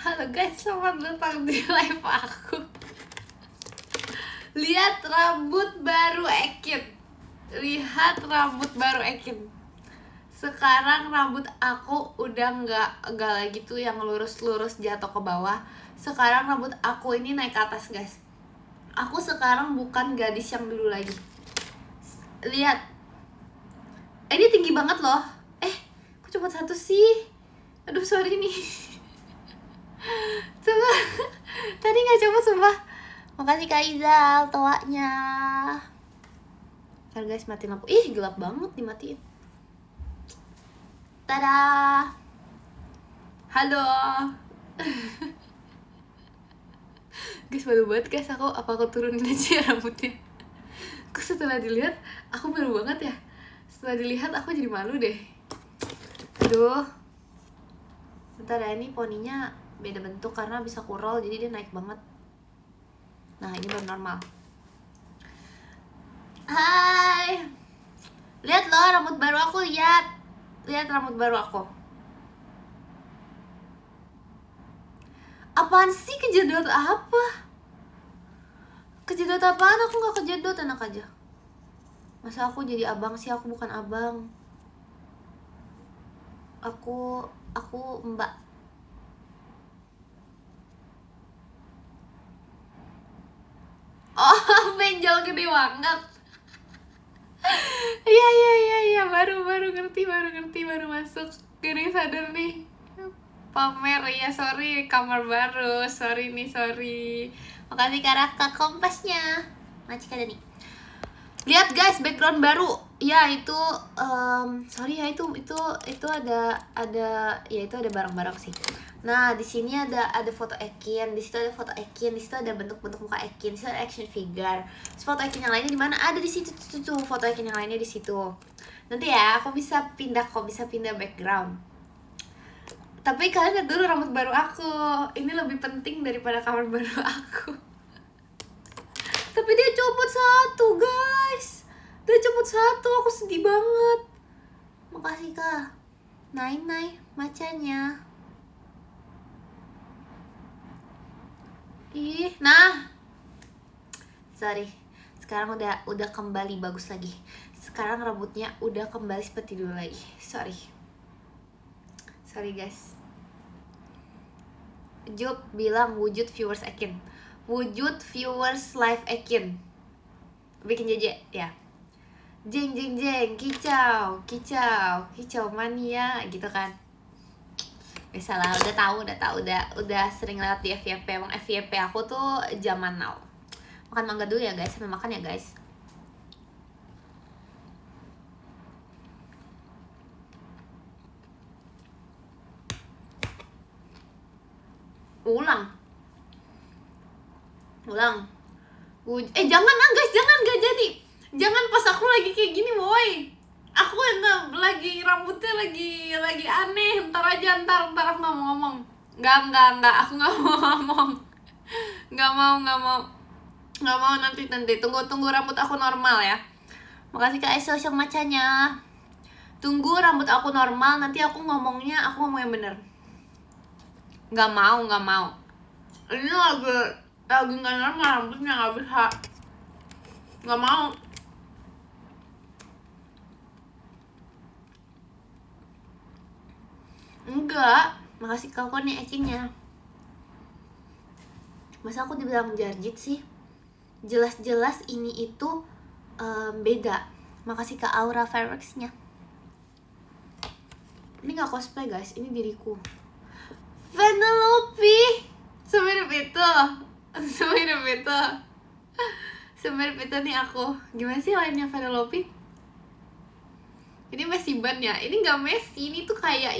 Halo guys, selamat datang di live aku. Lihat rambut baru Ekin. Lihat rambut baru Ekin. Sekarang rambut aku udah nggak lagi tuh yang lurus-lurus jatuh ke bawah. Sekarang rambut aku ini naik ke atas guys. Aku sekarang bukan gadis yang dulu lagi. Lihat. Ini tinggi banget loh. Kok cuma satu sih? Aduh sorry nih. Coba. Tadi nggak coba sumpah. Makasih Kak Izal toanya. Ntar guys matiin lampu. Ih gelap banget dimatiin. Tada. Halo. Guys malu banget guys aku. Apa aku turunin aja rambutnya? Kok setelah dilihat aku malu banget ya. Setelah dilihat aku jadi malu deh. Aduh. Bentar ya, ini poninya beda bentuk karena bisa kurol jadi dia naik banget. Nah ini baru normal. Hai. Lihat loh rambut baru aku, lihat. Lihat rambut baru aku. Apaan sih, kejedot apa? Kejedot apaan? Aku gak kejedot, enak aja. Masa aku jadi abang sih? Aku bukan abang. Aku mbak. Oh, benjol gede banget. Iya, baru ngerti, baru masuk. Gini sadar nih. Pamer ya, sorry kamar baru, sorry. Makasih Karaka kompasnya. Macik ada nih. Lihat guys, background baru. Ya itu, sorry ya itu ada ya itu ada barang-barang sih. Nah di sini ada foto Ekin, di situ ada foto Ekin, di situ ada bentuk-bentuk muka Ekin, di situ ada action figure. Terus foto Ekin yang lainnya di mana? Ada di situ tuh foto Ekin yang lainnya di situ. Nanti ya aku bisa pindah background. Tapi kalian lihat dulu rambut baru aku. Ini lebih penting daripada kamar baru aku. Tapi dia copot satu guys. Dia copot satu, aku sedih banget. Makasih kak. Nai macanya. Ih, nah. Sorry. Sekarang udah kembali bagus lagi. Sekarang rambutnya udah kembali seperti dulu lagi. Sorry guys. Job bilang wujud viewers Ekin. Wujud viewers live Ekin. Bikin JJ ya. Jeng kicau mania gitu kan. Biasalah, udah sering lewat di FYP. Emang FYP aku tuh zaman now. Makan mangga dulu ya guys, sambil makan ya guys. Ulang. Jangan guys, gak jadi. Jangan pas aku lagi kayak gini boy. Aku lagi rambutnya lagi aneh. Ntar aku gak mau ngomong. Enggak, aku gak mau ngomong. Gak mau nanti tunggu rambut aku normal ya. Makasih Kak Esel yang macanya. Tunggu rambut aku normal, nanti aku ngomong yang bener. Gak mau. Ini lagi gak normal rambutnya, gak bisa. Gak mau. Enggak, makasih kau nih Ekinnya. Masa aku dibilang jarjit sih? Jelas-jelas ini itu beda. Makasih ke Aura Fireworks-nya. Ini gak cosplay guys, ini diriku. Vanellope, semirip itu nih aku. Gimana sih lainnya Vanellope? Ini messy ban ya. Ini gak messy, ini tuh kayak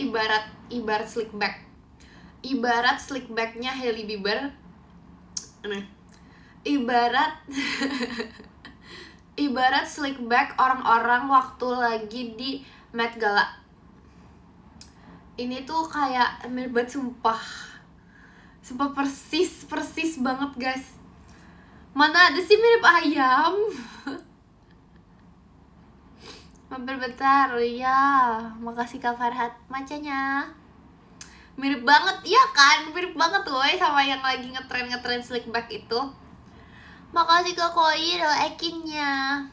ibarat slick back. Ibarat slick backnya Hailey Bieber. Nah, ibarat slick back orang-orang waktu lagi di Met Gala. Ini tuh kayak mirip banget sumpah persis banget guys. Mana ada sih mirip ayam. Mampir bentar ya. Makasih Kak Farhat macanya. Mirip banget, iya kan? Mirip banget woy sama yang lagi ngetren slick back itu. Makasih Kak Koi udah ekinnya.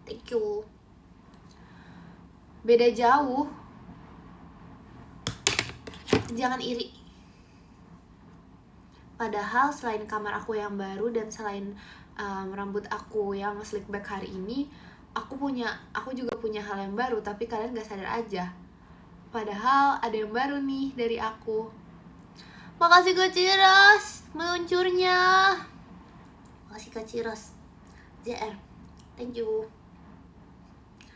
Thank you. Beda jauh. Jangan iri. Padahal selain kamar aku yang baru dan selain rambut aku yang slick back hari ini, aku juga punya hal yang baru, tapi kalian gak sadar aja. Padahal ada yang baru nih dari aku. Makasih Kak Ciros meluncurnya. Makasih Kak Ciros JR. Thank you.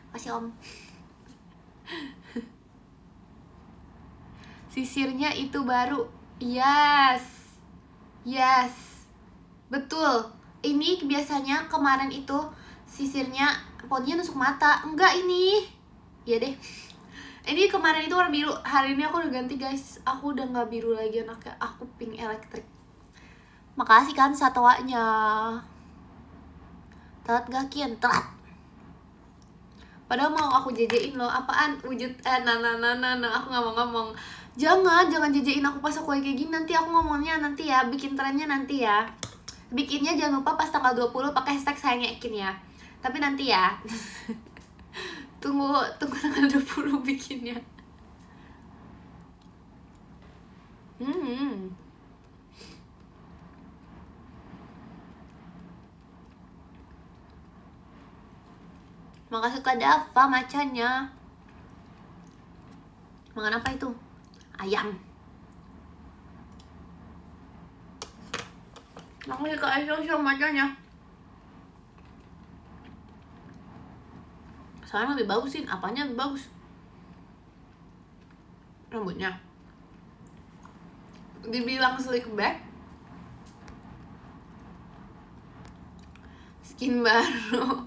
Makasih Om. Sisirnya itu baru. Yes. Betul. Ini biasanya kemarin itu sisirnya poninya nusuk mata. Enggak ini. Iya deh. Ini kemarin itu warna biru. Hari ini aku udah ganti guys. Aku udah gak biru lagi anaknya. Aku pink elektrik. Makasih kan satwanya. Telat gak Kian? Telat. Padahal mau aku jejein loh. Apaan? Wujud aku gak mau ngomong. Jangan jejein aku pas aku kayak gini. Nanti aku ngomongnya nanti ya. Bikin trennya nanti ya. Bikinnya jangan lupa pas tanggal 20 pakai hashtag sayangnya Ekin ya. Tapi nanti ya. Tunggu tanggal 20 bikinnya. Makasih Kak Dava macanya. Makan apa itu? Ayam. Makasih Kak Aisyah macanya. Soalnya lebih bagusin. Apanya lebih bagus? Rambutnya. Dibilang slick back. Skin baru.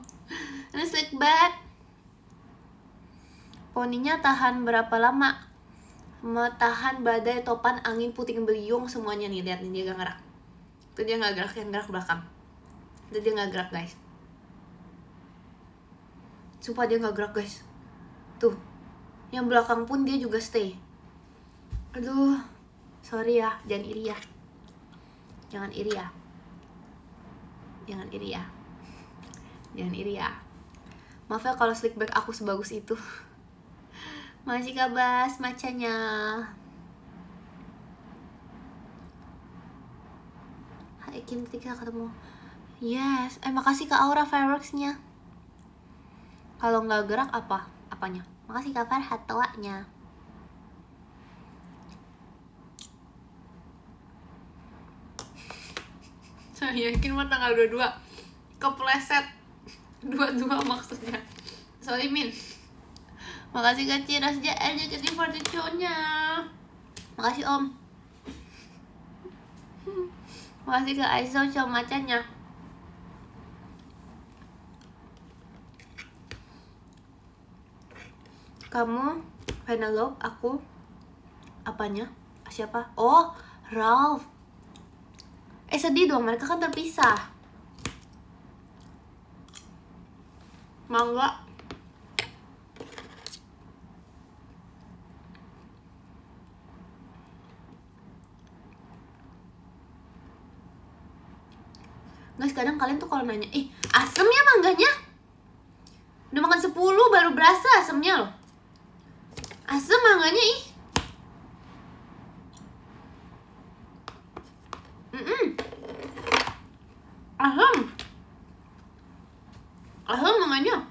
Ini slick back. Poninya tahan berapa lama? Tahan badai, topan, angin, puting beliung, semuanya nih. Lihat nih dia gak gerak. Itu dia gak gerak, yang gerak belakang. Itu dia gak gerak guys. Sumpah dia gak gerak guys. Tuh. Yang belakang pun dia juga stay. Aduh. Sorry ya, jangan iri ya. Jangan iri ya. Jangan iri ya. Jangan iri ya. Maaf ya kalau slick back aku sebagus itu. Makasih Kak Bas macanya. Hai Ekin, kita ketemu. Yes, makasih Kak Aura fireworksnya. Kalau nggak gerak apanya? Makasih Kak Farhat tawanya. Saya yakin mah tanggal 22 kepleset 22 maksudnya. Sorry Min. Makasih Kak Ciras JR jadi fortune-nya. Makasih Om. Makasih Kak Aisyah sama macanya. Kamu Penelope, aku apanya? Siapa? Oh, Ralph. Sedih dong, mereka kan terpisah. Mangga. Guys, kadang kalian tuh kalau nanya, asem ya mangganya? Udah makan 10 baru berasa asemnya loh. Asem mangganya Asem mangganya.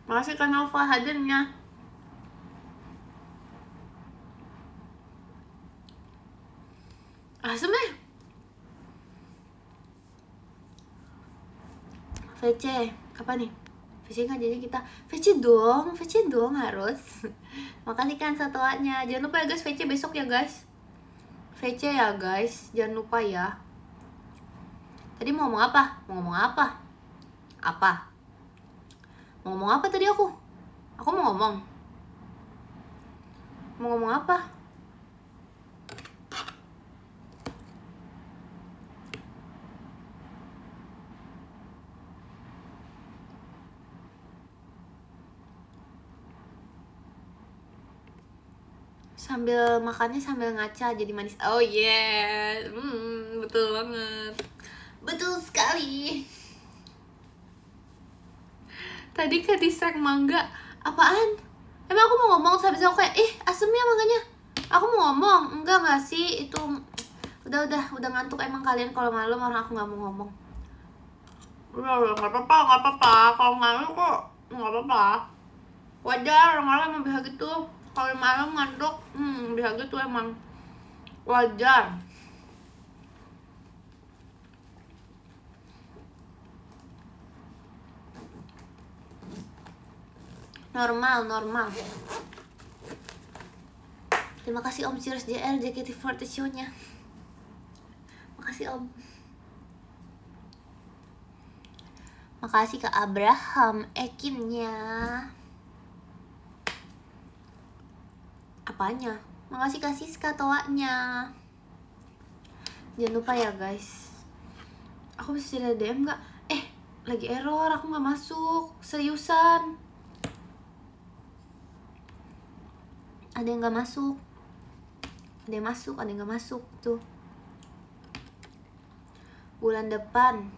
Makasih Kak Nova hadirnya. Asem deh. VC, apa nih? VC kan jadi kita VC dong harus. Makasih kan satuannya. Jangan lupa ya guys, VC besok ya guys. VC ya guys, jangan lupa ya. Tadi mau ngomong apa? Mau ngomong apa? Mau ngomong apa tadi aku? Aku mau ngomong. Mau ngomong apa? Sambil makannya sambil ngaca jadi manis. Oh yeah, betul banget, betul sekali. Tadi ke dessert mangga, apaan? Emang aku mau ngomong habis aku kayak, asem ya mangganya. Aku mau ngomong, enggak sih itu. Udah ngantuk emang kalian kalau malam, orang aku nggak mau ngomong. Udah nggak apa-apa kalau malam kok nggak apa-apa. Wajar orang-orang emang bisa gitu. Kalau malam ngantuk, bisa gitu emang wajar. Normal. Terima kasih Om Cirus JR JKT48 show-nya. Makasih Om. Makasih Kak Abraham Ekinnya. Apanya? Makasih Kak Siska Toanya. Jangan lupa ya guys, aku bisa cerita DM gak? Lagi error, aku gak masuk. Seriusan, ada yang gak masuk. Ada yang masuk, ada yang gak masuk. Tuh, bulan depan.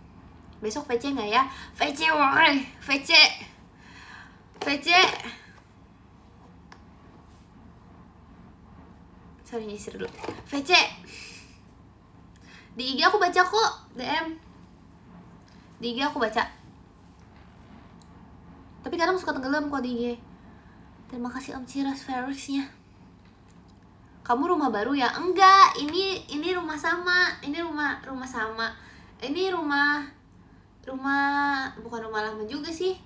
Besok VC gak ya? VC woy, VC sorry nyisir dulu. VC di IG aku baca kok, DM di IG aku baca, tapi kadang suka tenggelam kok di IG. Terima kasih Om Ciras Ferrisnya. Kamu rumah baru ya? Enggak, ini rumah sama. Ini rumah sama. Ini rumah bukan rumah lama juga sih.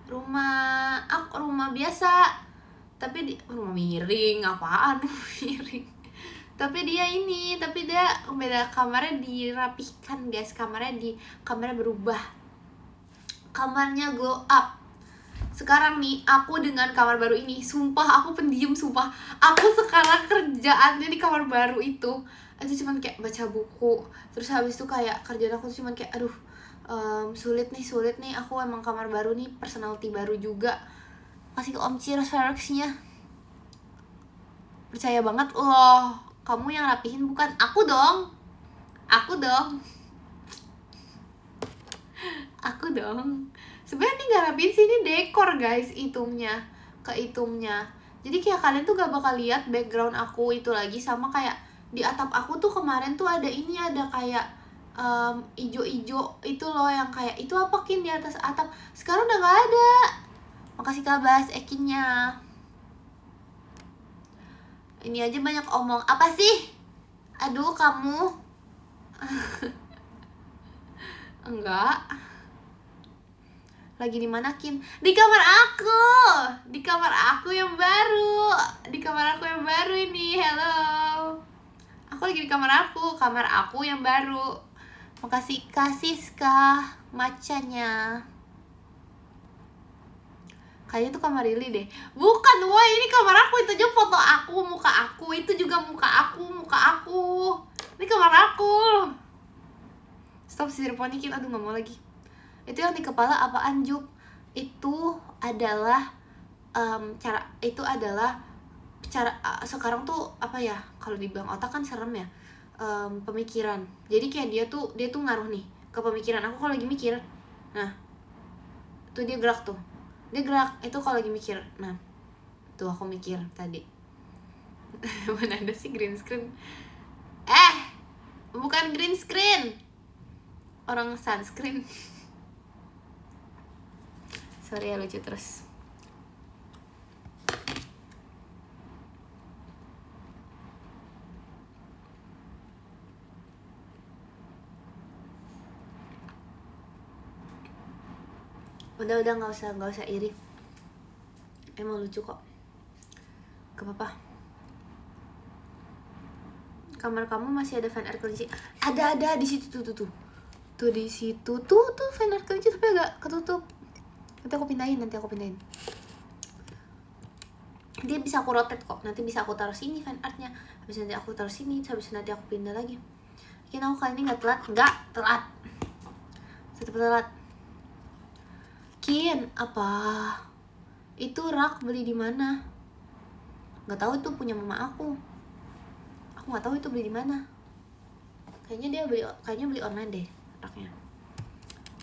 Rumah biasa. Tapi rumah miring, apaan miring. Tapi dia beda kamarnya, dirapihkan guys. Kamarnya berubah. Kamarnya glow up. Sekarang nih, aku dengan kamar baru ini, sumpah aku pendiam, sumpah. Aku sekarang kerjaannya di kamar baru itu cuman kayak baca buku. Terus habis itu kayak kerjaan aku cuman kayak aduh, sulit nih. Aku emang kamar baru nih, personality baru juga. Kasih ke Om Ciros Ferox-nya. Percaya banget loh, kamu yang rapihin bukan aku dong. Sebenarnya ini gak rapihin sih, ini dekor guys, itemnya. Jadi kayak kalian tuh gak bakal lihat background aku itu lagi. Sama kayak di atap aku tuh kemarin tuh ada kayak ijo-ijo itu loh, yang kayak itu apa Kin di atas atap. Sekarang udah gak ada. Makasih Kabas Ekinnya. Ini aja banyak omong. Apa sih? Aduh kamu. Enggak. Lagi di mana Kin? Di kamar aku. Di kamar aku yang baru ini. Hello. Aku lagi di kamar aku yang baru. Makasih Kasiska macanya. Kayaknya itu kamar Lili deh. Bukan, woi, ini kamar aku. Itu aja foto aku, muka aku. Itu juga muka aku. Ini kamar aku. Stop sisir ponikin, aduh gak mau lagi. Itu yang di kepala apaan Juk? Itu adalah cara sekarang tuh apa ya? Kalau dibilang otak kan serem ya. Pemikiran. Jadi kayak dia tuh ngaruh nih ke pemikiran aku kalau lagi mikir. Nah, tuh dia gerak tuh. Dia gerak itu kalau lagi mikir. Nah, tuh aku mikir tadi. Mana ada sih green screen? Bukan green screen. Orang sunscreen. Sorry ya, lucu terus. Udah nggak usah iri. Emang lucu kok. Gak apa-apa. Kamar kamu masih ada fan art kelinci? Ada di situ tuh. Tuh di situ tuh fan art kelinci tapi agak ketutup. Nanti aku pindahin. Dia bisa aku rotate kok. Nanti bisa aku taruh sini fan artnya. Habis nanti aku taruh sini. Habis nanti aku pindah lagi. Mungkin aku kali ini nggak telat. Tetap telat. Kin, apa? Itu rak beli di mana? Nggak tahu itu punya mama aku nggak tahu itu beli di mana. Kayaknya beli online deh raknya,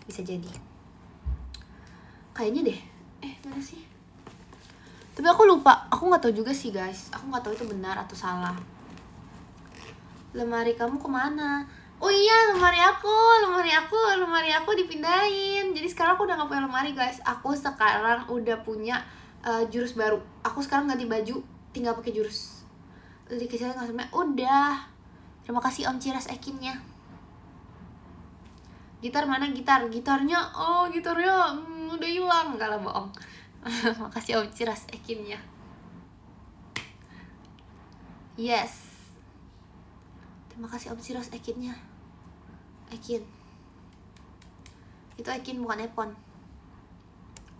bisa jadi kayaknya deh. Mana sih, tapi aku lupa, aku nggak tahu juga sih guys, aku nggak tahu itu benar atau salah. Lemari kamu kemana? Oh iya, lemari aku dipindahin. Jadi sekarang aku udah nggak punya lemari guys. Aku sekarang udah punya jurus baru. Aku sekarang ganti baju, tinggal pakai jurus. Udah dikecilin nggak sampai. Udah. Terima kasih Om Ciras Ekinnya. Gitar mana gitar? Gitarnya udah hilang. Enggak lah, bohong. Makasih Om Ciras Ekinnya. Yes. Terima kasih Om Ciras Ekinnya. Ekin. Itu Ekin bukan Epon.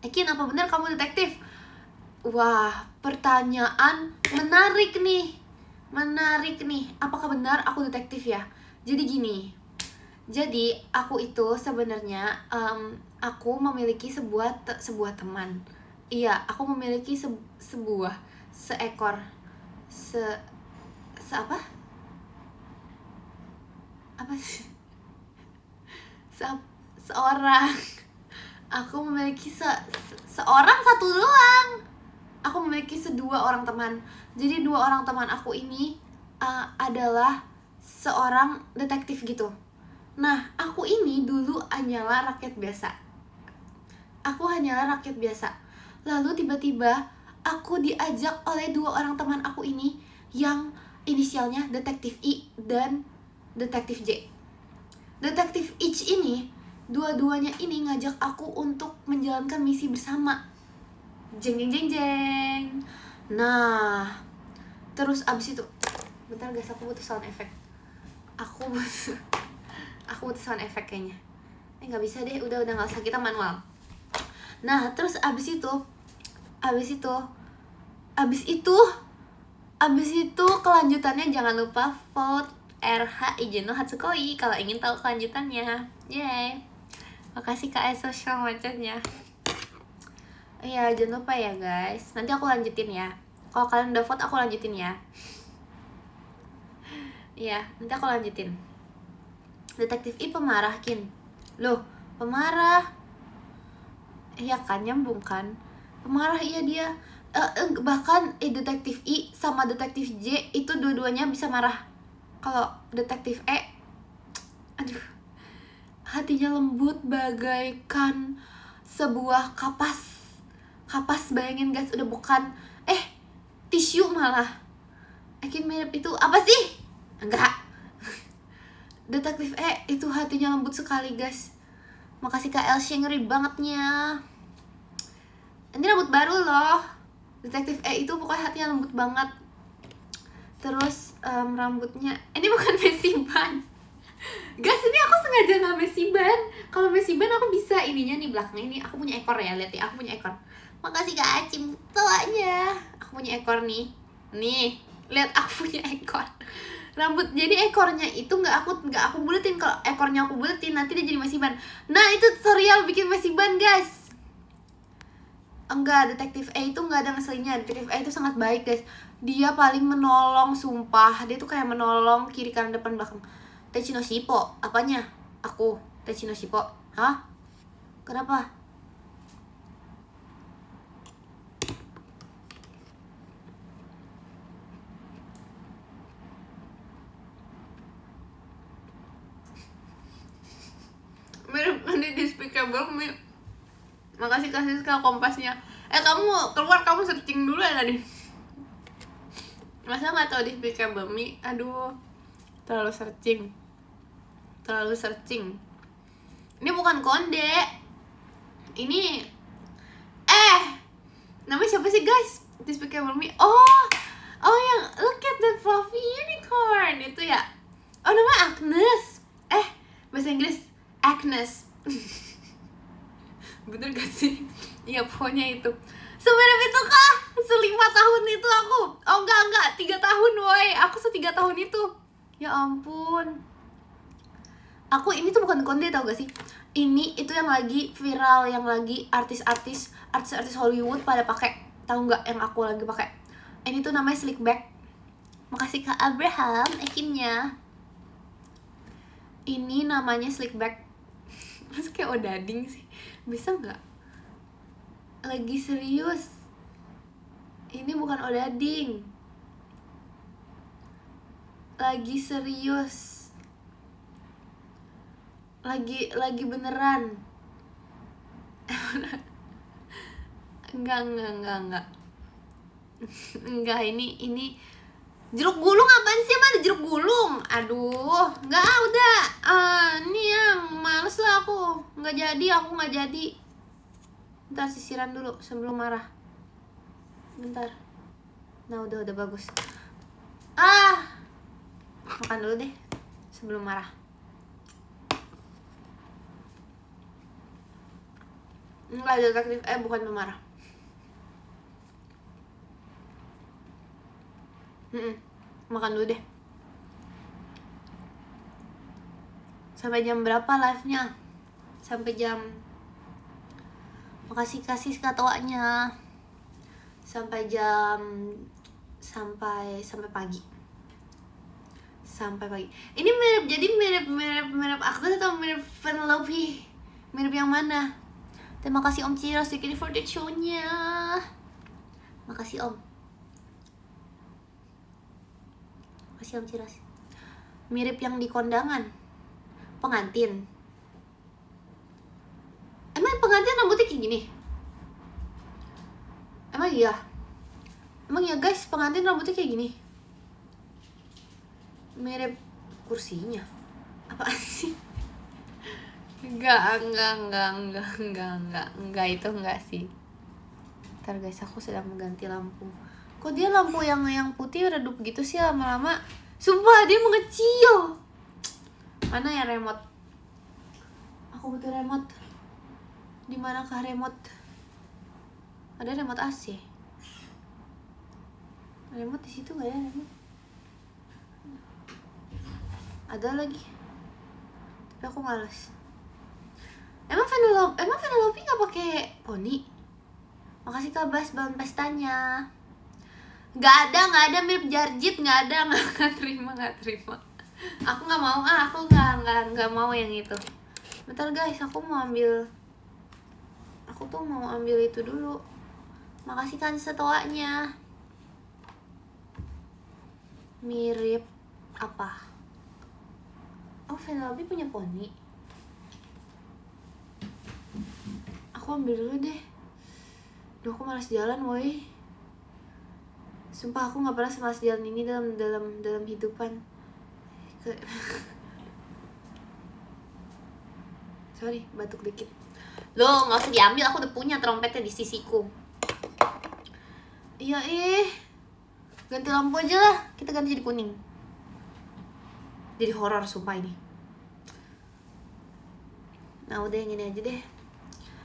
Ekin, apa benar kamu detektif? Wah, pertanyaan menarik nih. Apakah benar aku detektif ya? Jadi gini. Jadi aku itu sebenarnya aku memiliki sebuah teman. Iya, aku memiliki seekor apa sih? Seorang. Aku memiliki seorang satu doang. Aku memiliki dua orang teman. Jadi dua orang teman aku ini adalah seorang detektif gitu. Nah, aku ini dulu hanyalah rakyat biasa. Lalu tiba-tiba aku diajak oleh dua orang teman aku ini yang inisialnya Detektif I dan Detektif J. Detektif H ini, dua-duanya ini ngajak aku untuk menjalankan misi bersama. Jeng. Nah, terus abis itu, bentar guys, aku butuh sound effect. Aku butuh sound effect kayaknya. Nggak bisa deh, udah nggak usah, kita manual. Nah, terus abis itu kelanjutannya jangan lupa vote RH Ijeno Hatsukoi kalau ingin tahu kelanjutannya. Yeay. Makasih Kak Eso Show macetnya. Iya, jangan lupa ya guys. Nanti aku lanjutin ya. Kalau kalian udah vote, aku lanjutin ya. Iya, nanti aku lanjutin. Detektif I pemarah, Kin. Loh, pemarah. Iya kan, nyambung kan? Pemarah, iya dia. Bahkan Detektif I sama Detektif J itu dua-duanya bisa marah. Kalau Detektif E, aduh, hatinya lembut bagaikan sebuah kapas. Bayangin guys, udah bukan tisu malah. Ekin mirip itu apa sih? Enggak. Detektif E itu hatinya lembut sekali guys. Makasih Kak Elsie, ngeri bangetnya. Ini rambut baru loh. Detektif E itu pokoknya hatinya lembut banget. Terus rambutnya, ini bukan mesiban. Guys, ini aku sengaja nggak mesiban. Kalau mesiban aku bisa ininya nih belakang ini. Aku punya ekor ya, lihat ya, aku punya ekor. Makasih Kak Acim tuanya. Aku punya ekor nih. Nih, lihat aku punya ekor. Rambut, jadi ekornya itu nggak aku buletin. Kalau ekornya aku buletin nanti dia jadi mesiban. Nah, itu tutorial bikin mesiban guys. Enggak, Detektif E itu nggak ada ngeselinnya. Detektif E itu sangat baik guys. Dia paling menolong, sumpah. Dia tuh kayak menolong kiri kanan depan belakang. Techino Shippo, apanya? Aku, Techino Shippo. Hah? Kenapa? Mirip di Despicable Me. Makasih kasih sekali kompasnya. Kamu keluar, kamu searching dulu ya tadi. Masa nggak tahu Despicable Me? Aduh, terlalu searching. Ini bukan konde. Ini namanya siapa sih guys? Despicable Me. Oh yang look at the fluffy unicorn itu ya. Oh, namanya Agnes. Bahasa Inggris Agnes. Bener gak sih? Iya, pokoknya itu. Semirip itu kah? 5 tahun itu aku. Oh enggak 3 tahun woi. Aku 3 tahun itu. Ya ampun. Aku ini tuh bukan konde, tau gak sih? Ini itu yang lagi viral, yang lagi artis-artis Hollywood pada pakai. Tahu nggak yang aku lagi pakai? Ini tuh namanya slick back. Makasih Kak Abraham, akhirnya. Ini namanya slick back. Masa kayak odading sih? Bisa nggak? Lagi serius. Ini bukan odading. Lagi serius. Lagi beneran. Enggak. Enggak, ini jeruk gulung apaan sih? Emang ada jeruk gulung? Aduh, enggak, udah. Ini yang males lah aku. Aku nggak jadi. Bentar, sisiran dulu sebelum marah. Bentar. Nah, udah bagus. Makan dulu deh sebelum marah. Enggak detektif, bukan pemarah. Makan dulu deh. Sampai jam berapa live-nya? Sampai jam. Makasih katoanya. Sampai pagi. Sampai pagi. Ini mirip Agnes atau mirip Vanellope? Mirip yang mana? Terima kasih Om Ciros for the show-nya. Makasih Om. Makasih Om Ciros. Mirip yang di kondangan. Pengantin. Emang pengantin rambutnya kayak gini? Emang iya guys, pengantin rambutnya kayak gini? Mirip kursinya. Apaan sih? Enggak, itu enggak sih. Ntar guys, aku sedang mengganti lampu. Kok dia lampu yang putih redup gitu sih lama-lama? Sumpah dia mengecil. Mana ya remote? Aku butuh remote. Di manakah remote? Ada remote AC. Remote di situ nggak ya remote? Ada lagi. Tapi aku malas. Emang Vanellope nggak pakai poni? Makasih Kak Bas bahan pestanya. Nggak ada mirip Jarjit, nggak ada, nggak terima. Aku nggak mau, aku nggak mau yang itu. Bentar guys, aku tuh mau ambil itu dulu. Makasih kan setoanya. Mirip apa? Oh, Vanellope punya poni. Aku ambil dulu deh. Duh, aku malas jalan woi. Sumpah aku nggak pernah semalas jalan ini dalam hidupan. Sorry, batuk dikit. Loh, nggak usah diambil, aku udah punya trompetnya di sisiku. Iya ganti lampu aja lah, kita ganti jadi kuning. Jadi horor sumpah ini. Nah udah yang ini aja deh.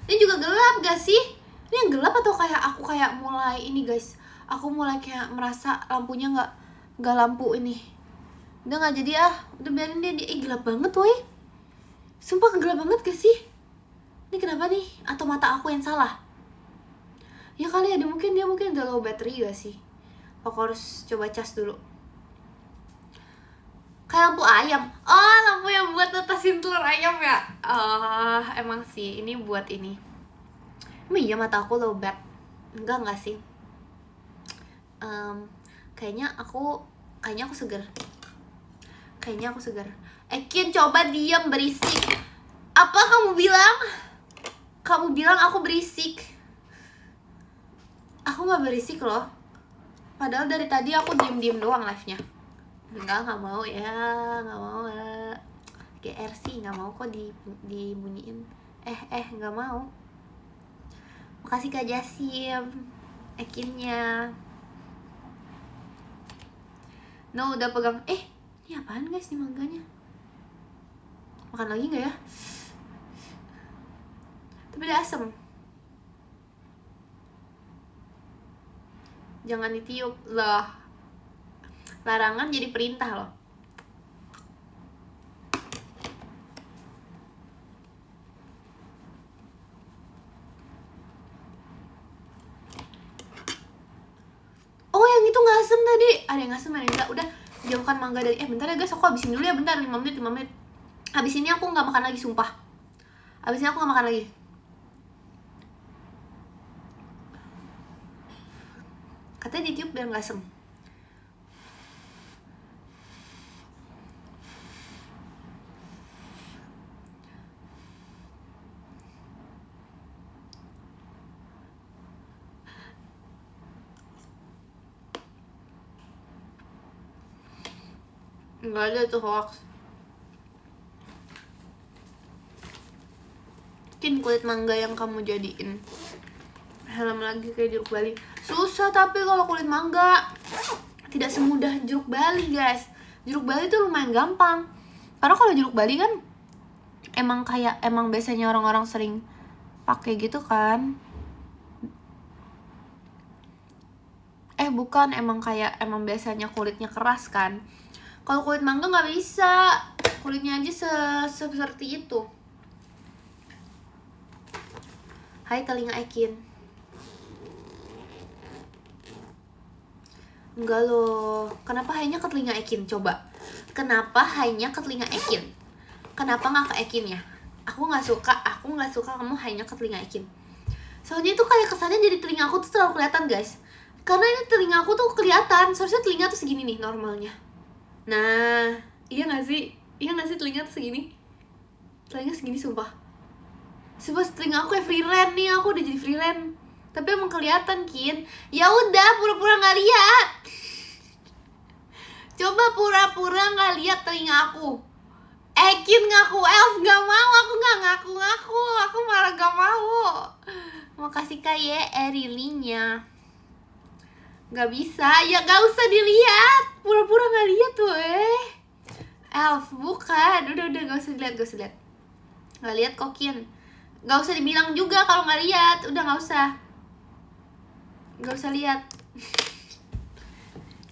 Ini juga gelap gak sih? Ini yang gelap atau kayak aku mulai ini guys? Aku mulai kayak merasa lampunya nggak lampu ini. Udah nggak jadi udah biarin dia gelap banget woi. Sumpah gelap banget gak sih? Ini kenapa nih? Atau mata aku yang salah? Ya kali ya, mungkin udah low battery gak sih? Aku harus coba cas dulu. Kayak lampu ayam. Oh, lampu yang buat netasin telur ayam ya? Emang sih, ini buat ini. Emang iya mata aku low bat? Enggak sih. Kayaknya aku seger. Ekin, coba diam, berisik. Apa kamu bilang? Kamu bilang aku berisik. Aku gak berisik loh. Padahal dari tadi aku diem doang live-nya. Enggak mau ya, nggak mau. GR sih nggak mau kok dibunyiin. Nggak mau. Makasih Kak Jasim, akhirnya. No, udah pegang. Ini apaan guys, ini mangganya? Makan lagi nggak ya? Tapi udah asem. Jangan ditiup lah. Larangan jadi perintah loh. Oh yang ngasem tadi. Ada yang ngasem, ada yang enggak. Udah, jauhkan mangga dari bentar ya guys, aku habisin dulu ya, bentar, 5 menit. Habis ini aku nggak makan lagi, sumpah. Habis ini aku nggak makan lagi. Katanya ditiup biar nggak asem. Enggak ada tuh hoax. Mungkin kulit mangga yang kamu jadiin helm lagi kayak jeruk bali. Susah tapi kalau kulit mangga. Tidak semudah jeruk bali guys. Jeruk bali tuh lumayan gampang. Karena kalau jeruk bali kan emang biasanya orang-orang sering pakai gitu kan. Bukan, emang biasanya kulitnya keras kan. Kalau kulit mangga nggak bisa, kulitnya aja seperti itu. Hai telinga Ekin. Enggak loh. Kenapa hanya ke telinga Ekin? Coba. Kenapa hanya ke telinga Ekin? Kenapa nggak ke Ekin ya? Aku nggak suka kamu hanya ke telinga Ekin. Soalnya itu kayak kesannya jadi telinga aku tuh terlalu kelihatan guys. Karena ini telinga aku tuh kelihatan. Seharusnya telinga tuh segini nih normalnya. Nah, iya gak sih? Telinga tuh segini. Telinga segini sumpah. Sumpah telinga aku kayak freelance nih, aku udah jadi freelance. Tapi emang kelihatan Kin. Ya udah, pura-pura nggak lihat. Coba pura-pura nggak lihat telinga aku. Ekin ngaku, Elf nggak mau, aku nggak ngaku-ngaku, aku malah nggak mau. Makasih Kak ya, Erilinya. Nggak bisa, ya nggak usah dilihat. Pura-pura nggak lihat tuh Elf, bukan. Udah nggak usah dilihat. Nggak lihat Kokin. Nggak usah dibilang juga kalau nggak lihat. Udah nggak usah lihat.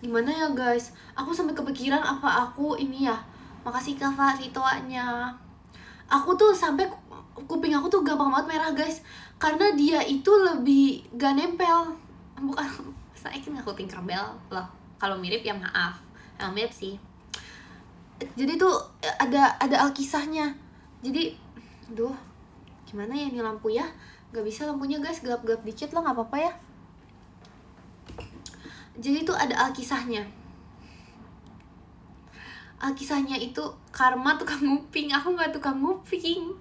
Gimana ya guys? Aku sampai kepikiran apa aku ini ya. Makasih Kak Faritoanya. Aku tuh sampai kuping aku tuh gampang banget merah guys. Karena dia itu lebih gak nempel. Bukan, saya ngaku Tinkerbell loh. Kalau mirip ya maaf. Emang mirip sih. Jadi tuh ada alkisahnya. Jadi, aduh, gimana ya ini lampu ya? Gak bisa lampunya guys, gelap-gelap dikit lah, gak apa-apa ya. Jadi tuh ada alkisahnya. Alkisahnya itu Karma tukang nguping, aku gak tukang nguping.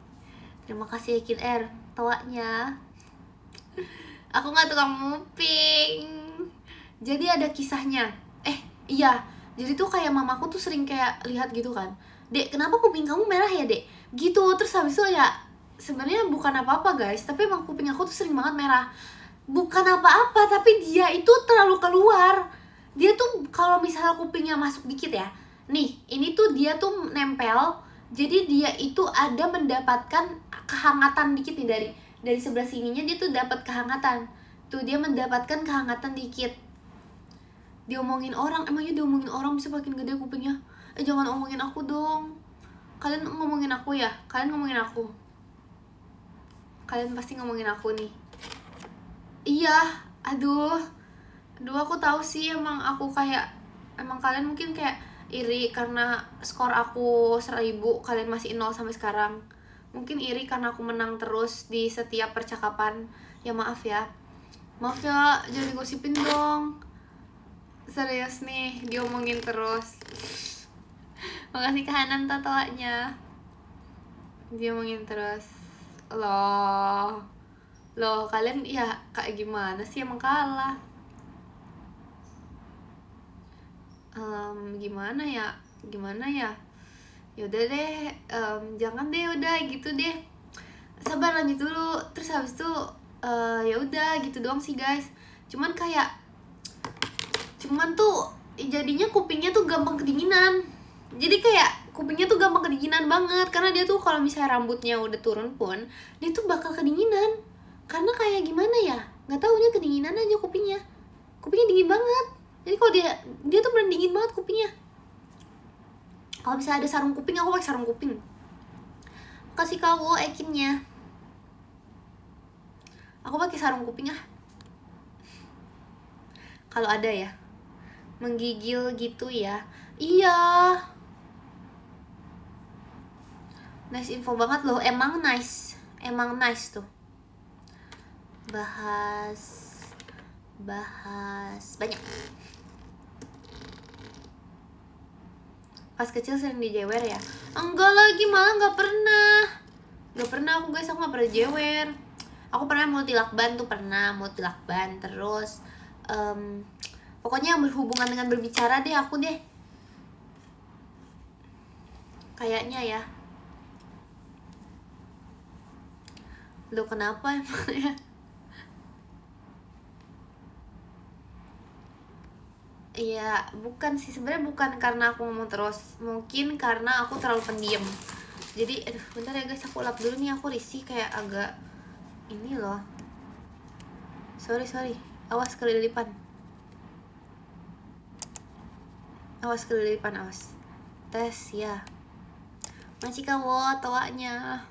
Terima kasih Ekin R, tawanya. Aku gak tukang nguping. Jadi ada kisahnya. Iya. Jadi tuh kayak mamaku tuh sering kayak lihat gitu kan. Dek, kenapa kuping kamu merah ya dek? Gitu, terus habis itu ya sebenarnya bukan apa-apa guys, tapi emang kuping aku tuh sering banget merah. Bukan apa-apa, tapi dia itu terlalu keluar. Dia tuh kalau misalnya kupingnya masuk dikit ya. Nih, ini tuh dia tuh nempel. Jadi dia itu ada mendapatkan kehangatan dikit nih dari sebelah sininya, dia tuh dapat kehangatan. Tuh dia mendapatkan kehangatan dikit. Diomongin orang, emangnya diomongin orang bisa makin gede kupingnya? Jangan omongin aku dong. Kalian ngomongin aku ya? Kalian ngomongin aku. Kalian pasti ngomongin aku nih. Iya, aduh aku tahu sih emang kalian mungkin kayak iri karena skor aku 1000, kalian masih 0 sampai sekarang. Mungkin iri karena aku menang terus di setiap percakapan. Ya maaf ya, jangan digosipin dong. Serius nih, diomongin terus. Makasih ke Hanan tatoanya. Diomongin terus. Loh, kalian ya kayak gimana sih, emang kalah. Gimana ya? Yaudah deh, jangan deh, udah gitu deh. Sabar, lanjut dulu. Terus habis itu ya udah gitu doang sih guys. Cuman tuh jadinya kupingnya tuh gampang kedinginan. Jadi kayak kupingnya tuh gampang kedinginan banget. Karena dia tuh kalau misalnya rambutnya udah turun pun, dia tuh bakal kedinginan. Karena kayak gimana ya, gak tahu, dia kedinginan aja kupingnya dingin banget. Jadi kalau dia tuh bener dingin banget kupingnya. Kalau misalnya ada sarung kuping, aku pakai sarung kuping. Kasih kau Ekinnya. Aku pakai sarung kuping kalau ada ya. menggigil gitu ya. Iya, nice info banget loh. Emang nice tuh. Bahas banyak. Pas kecil sering dijewer ya? Enggak lagi, malah nggak pernah aku guys. Aku nggak pernah jewer. Aku pernah multilakban tuh, terus pokoknya yang berhubungan dengan berbicara deh aku deh kayaknya ya. Lo kenapa emang ya? Iya, bukan sih, sebenarnya bukan karena aku ngomong terus, mungkin karena aku terlalu pendiam. Jadi, aduh, bentar ya guys, aku lap dulu nih, aku risih kayak agak ini loh. Sorry, awas kelilipan. Awas. Tes ya. Masih kawo tawanya.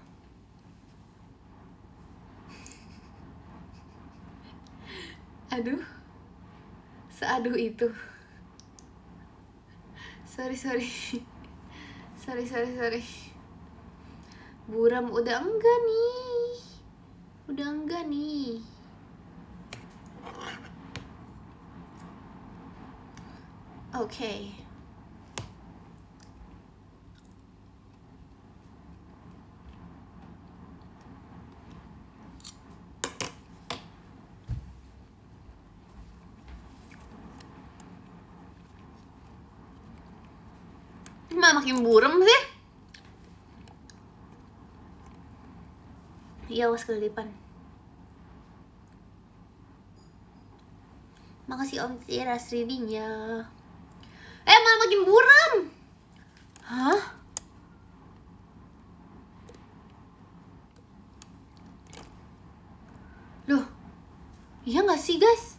Aduh, seaduh itu. Sorry. Buram udah enggak nih. Oke. Makin buram sih. Iya, awas kelilipan. Makasih Om Tiras readingnya. Malah makin buram. Hah? Loh, iya gak sih guys?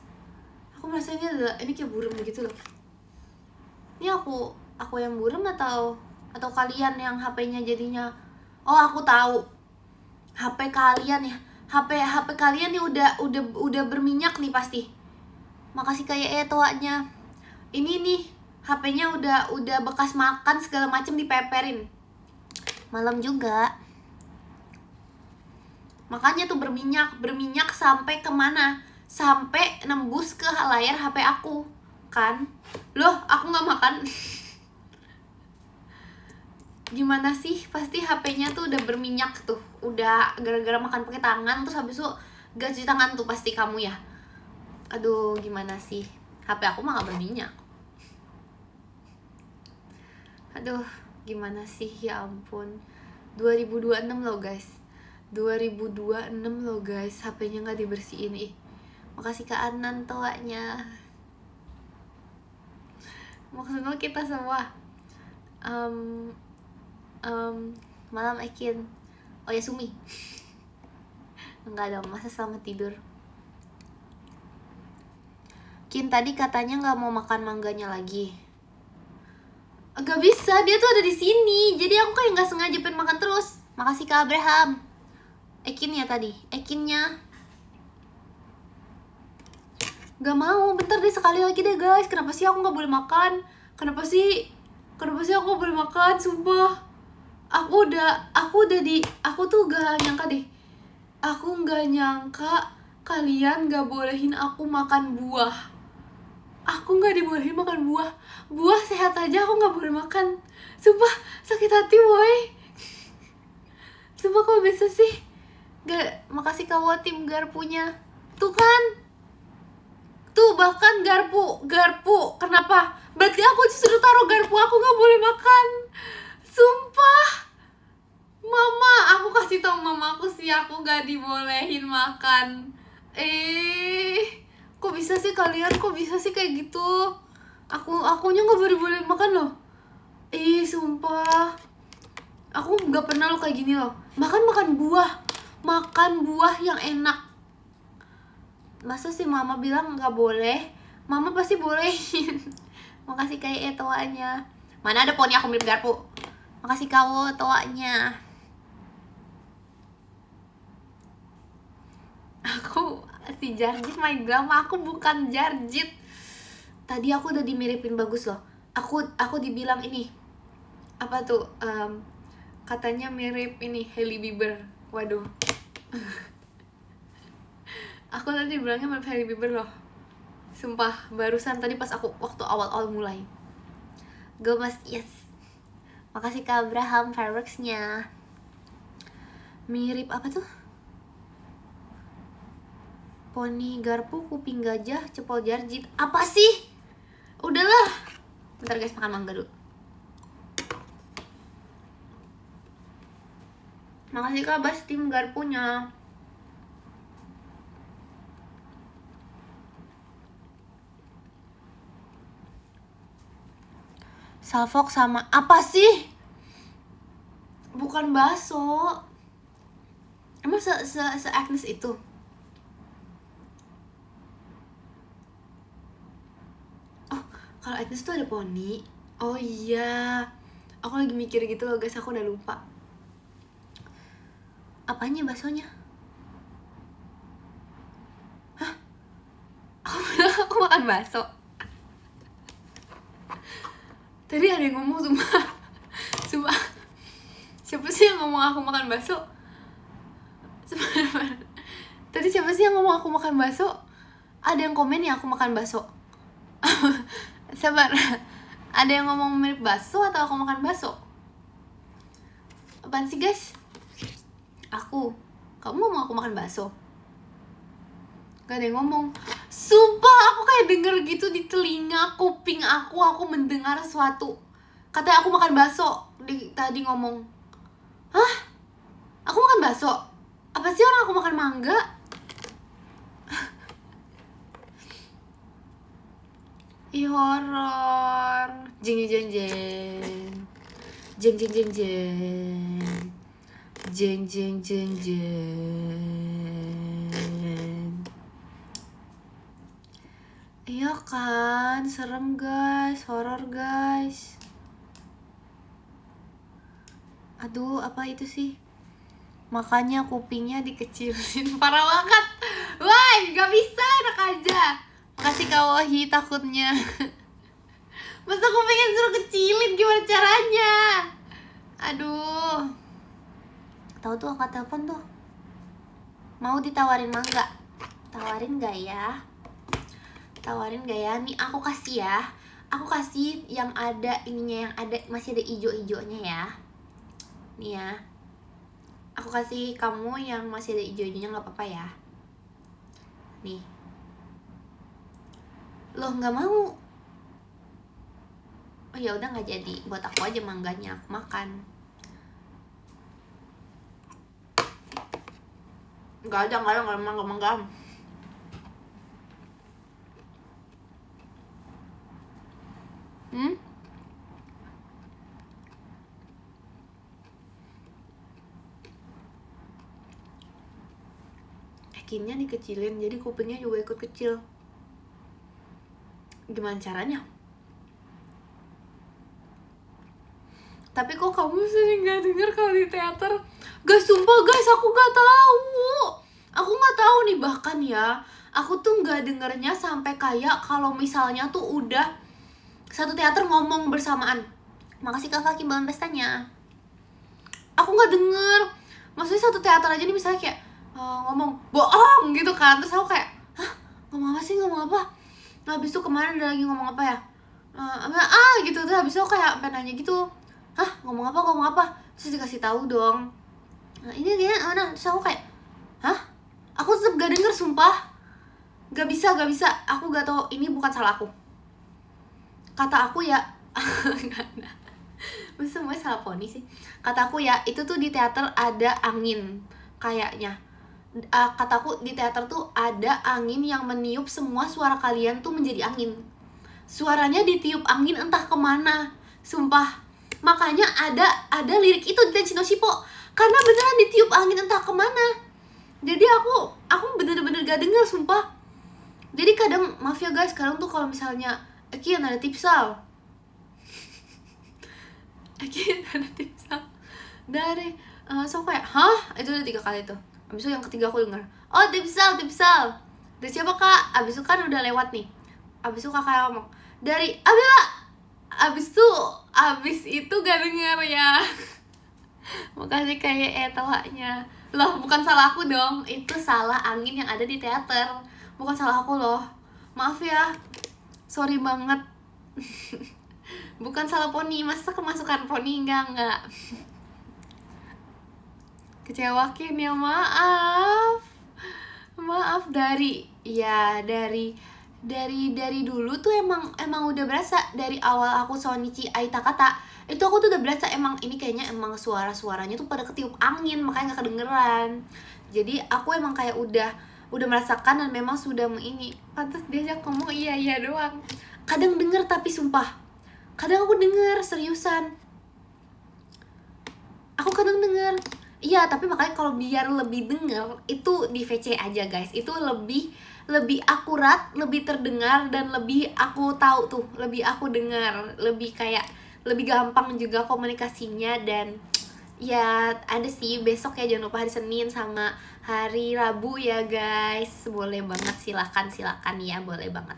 Aku merasa ini kayak buram gitu loh. Ini aku yang buram atau kalian yang HP-nya jadinya? Oh, aku tahu. HP kalian ya. HP kalian nih udah berminyak nih pasti. Makasih kayak toanya. Ini nih HP-nya udah bekas makan segala macam dipeperin. Malam juga. Makanya tuh berminyak sampai kemana? Sampai nembus ke layar HP aku kan. Loh, aku nggak makan. Gimana sih? Pasti HP-nya tuh udah berminyak tuh. Udah gara-gara makan pakai tangan, terus habis itu gak cuci tangan tuh pasti kamu ya. Aduh, gimana sih? HP aku mah gak berminyak. Aduh, gimana sih? Ya ampun. 2026 loh guys. 2026 loh guys. HP-nya gak dibersihin. Makasih Kak Anan toanya. Maksudnya kita semua malam Ekin. Oh ya, Sumi. Enggak dong, masa selamat tidur. Kin tadi katanya nggak mau makan mangganya lagi. Gak bisa, dia tuh ada di sini. Jadi aku kayak nggak sengaja pengen makan terus. Makasih Kak Abraham. Ekin ya tadi, Ekinnya. Gak mau, bentar deh, sekali lagi deh guys. Kenapa sih aku nggak boleh makan? Kenapa sih aku gak boleh makan? Sumpah. Aku tuh gak nyangka deh. Aku gak nyangka kalian gak bolehin aku makan buah. Aku gak dibolehin makan buah. Buah sehat aja aku gak boleh makan. Sumpah, sakit hati woy. Sumpah, kok bisa sih? Gak, makasih kawo tim garpunya. Tuh kan, tuh bahkan garpu. Kenapa? Berarti aku justru taruh garpu, aku gak boleh makan. Sumpah. Mama, aku kasih tau mama aku sih, aku gak dibolehin makan. Kok bisa sih kalian? Kok bisa sih kayak gitu? Akunya gak boleh makan loh. Sumpah. Aku gak pernah lo kayak gini loh. Makan buah yang enak. Masa sih mama bilang gak boleh? Mama pasti bolehin. Makasih kayak toanya. Mana ada poni aku mirip garpu. Makasih kawo toanya. Aku si Jarjit main drama, aku bukan Jarjit. Tadi aku udah dimiripin bagus loh. Aku dibilang ini apa tuh, katanya mirip ini Hailey Bieber. Waduh. Aku tadi bilangnya mirip Hailey Bieber loh. Sumpah, barusan tadi pas aku waktu awal-awal mulai. Go mas, yes. Makasih Kak Abraham fireworksnya. Mirip apa tuh? Poni garpu, kuping gajah, cepol jarjit. Apa sih? Udahlah. Bentar guys, makan mangga dulu. Makasih Kak Bas tim garpunya. Salfok sama apa sih? Bukan bakso. Emang se-Agnes itu? Oh, kalau Agnes tuh ada poni. Oh iya. Aku lagi mikir gitu loh guys, aku udah lupa. Apanya baksonya? Hah? Aku makan bakso. Tadi ada yang ngomong sumpah. Sumpah. Siapa sih yang ngomong aku makan bakso? Tadi siapa sih yang ngomong aku makan bakso? Ada yang komen ya aku makan bakso. Sabar. Ada yang ngomong mirip bakso atau aku makan bakso? Apaan sih guys? Kamu mau aku makan bakso? Gak ada yang ngomong. Sumpah aku kayak denger gitu di telinga kuping aku mendengar sesuatu. Katanya aku makan bakso. Tadi ngomong. Hah? Aku makan bakso? Apa sih orang aku makan mangga? Ih horor. Jeng jeng jeng. Jeng jeng jeng jeng. Jeng jeng jeng jeng. Iya kan, serem guys, horor guys. Aduh, apa itu sih? Makanya kupingnya dikecilin. Parah banget. Wah, gak bisa, enak aja. Makasih Kak Wahi takutnya. Masa kupingnya suruh kecilin, gimana caranya? Aduh. Tahu tuh angkat telepon tuh. Mau ditawarin mangga? Tawarin gak ya? Tawarin gak ya? Nih aku kasih ya. Aku kasih yang ada ininya, yang ada masih ada ijo-ijonya ya. Nih ya. Aku kasih kamu yang masih ada ijo-ijonya, nggak apa-apa ya. Nih. Loh nggak mau? Oh ya udah nggak jadi. Buat aku aja mangganya, aku makan. Nggak ada mangga. Akhirnya dikecilin, jadi kupingnya juga ikut kecil. Gimana caranya? Tapi kok kamu sering gak denger kalau di teater? Guys, sumpah guys, aku gak tahu. Aku gak tahu nih, bahkan ya, aku tuh gak dengernya sampai kayak kalau misalnya tuh udah satu teater ngomong bersamaan. Makasih Kak Faki bangun pestanya. Aku gak denger. Maksudnya satu teater aja nih misalnya kayak ngomong bohong gitu kan. Terus aku kayak, hah? Ngomong apa sih? Ngomong apa? Nah, habis itu kemarin ada lagi ngomong apa ya? Gitu. Terus habis itu kayak sampai nanya gitu. Hah? Ngomong apa? Terus dikasih tahu dong. Nah, ini dia mana? Terus aku kayak, hah? Aku tetap gak denger sumpah. Gak bisa. Aku gak tahu, ini bukan salah aku. Kata aku ya, masa semuanya salah poni sih. Kata aku ya, itu tuh di teater ada angin kayaknya. Kataku di teater tuh ada angin yang meniup semua suara kalian tuh menjadi angin. Suaranya ditiup angin entah kemana, sumpah. Makanya ada lirik itu di Tenshi no Shippo, karena beneran ditiup angin entah kemana. Jadi aku bener-bener gak denger sumpah. Jadi kadang, maaf ya guys, kadang tuh kalau misalnya Kian ada tipsal dari so kayak, hah? Itu udah 3 kali tuh. Abis itu yang ketiga aku denger, oh tipsal dari siapa Kak? Abis itu kan udah lewat nih, Abis itu kakak ngomong dari abis itu gak denger ya. Makasih kayak tawanya. Loh, bukan salah aku dong, itu salah angin yang ada di teater, bukan salah aku loh, maaf ya, sorry banget. Bukan salah Poni, masa kemasukan Poni, enggak kecewakin ya, maaf dari dulu tuh emang udah berasa. Dari awal aku Sonichi Aita kata itu, aku tuh udah berasa emang ini kayaknya emang suaranya tuh pada ketiup angin, makanya gak kedengeran. Jadi aku emang kayak udah merasakan dan memang sudah ini. Pantas diajak ngomong iya doang. Kadang denger, tapi sumpah kadang aku denger seriusan, aku kadang denger. Iya, tapi makanya kalau biar lebih denger itu di VC aja guys, itu lebih akurat, lebih terdengar, dan lebih aku tahu tuh, lebih aku dengar, lebih kayak lebih gampang juga komunikasinya. Dan ya ada sih besok ya, jangan lupa hari Senin sama hari Rabu ya guys, boleh banget, silakan ya, boleh banget.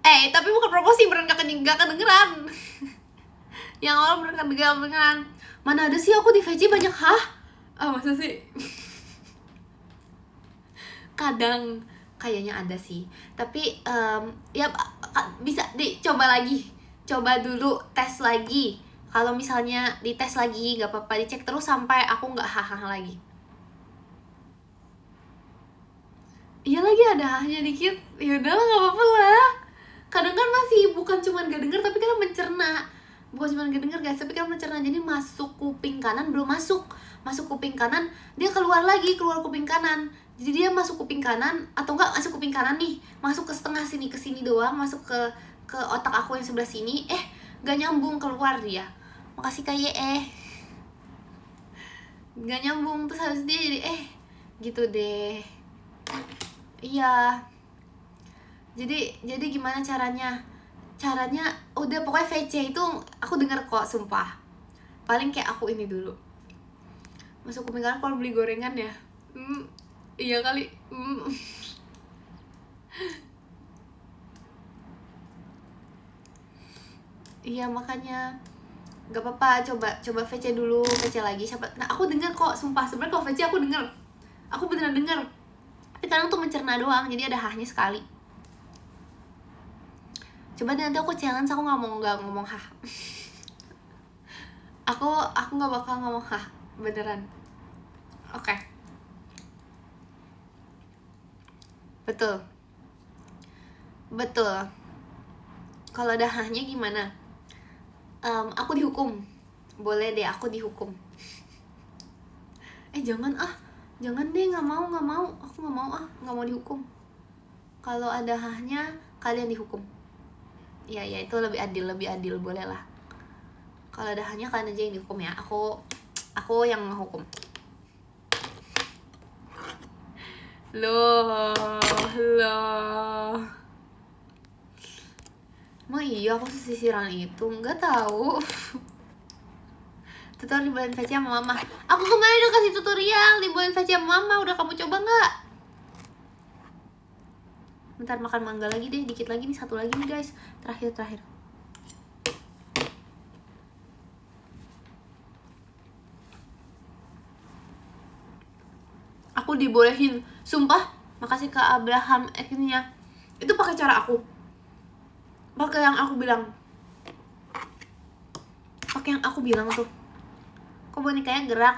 Tapi bukan promosi, beneran gak kedengeran. Yang orang beneran gak kedengeran. Mana ada sih aku di VC banyak masa sih? Kadang kayaknya ada sih, tapi ya bisa dicoba lagi, coba dulu tes lagi. Kalau misalnya dites lagi gak apa-apa, dicek terus sampai aku nggak lagi. Iya lagi ada hahnya dikit, ya udah nggak apa-apa lah. Kadang kan masih bukan cuma gak denger, tapi kan mencerna. Bukan cuma gak denger guys, tapi kan mencerna. Jadi masuk kuping kanan belum masuk kuping kanan, dia keluar kuping kanan. Jadi dia masuk kuping kanan, atau enggak masuk kuping kanan nih, masuk ke setengah sini, ke sini doang, masuk ke otak aku yang sebelah sini, gak nyambung keluar dia. Makasih kayak gak nyambung, terus habis dia jadi gitu deh. Iya. Jadi gimana caranya udah pokoknya VC itu aku denger kok, sumpah. Paling kayak aku ini dulu, masuk kuping kanan kalau beli gorengan ya. Iya kali. Iya makanya gak apa-apa, coba VC dulu, VC lagi siapa. Nah aku denger kok, sumpah. Sebenarnya kalau VC aku denger, aku beneran denger, tapi kadang tuh mencerna doang, jadi ada hahnya sekali. Coba nanti aku challenge, aku nggak ngomong hah. aku nggak bakal ngomong hah, beneran. Oke. Betul. Kalau ada hahnya gimana? Aku dihukum. Boleh deh, aku dihukum. Jangan deh, nggak mau. Aku nggak mau dihukum. Kalau ada hahnya, kalian dihukum. Ya itu lebih adil, boleh lah. Kalau ada hanya kalian aja yang dihukum ya, aku yang menghukum. Loh. Emang iya aku sisiran itu? Nggak tahu. Tutorial dibuat VC sama mama. Aku kemarin udah kasih tutorial dibuat VC sama mama, udah kamu coba nggak? Bentar, makan mangga lagi deh, dikit lagi nih, satu lagi nih guys, terakhir. Aku dibolehin, sumpah. Makasih Kak Abraham akhirnya. Itu pakai cara aku, pakai yang aku bilang tuh. Kok bonekanya gerak?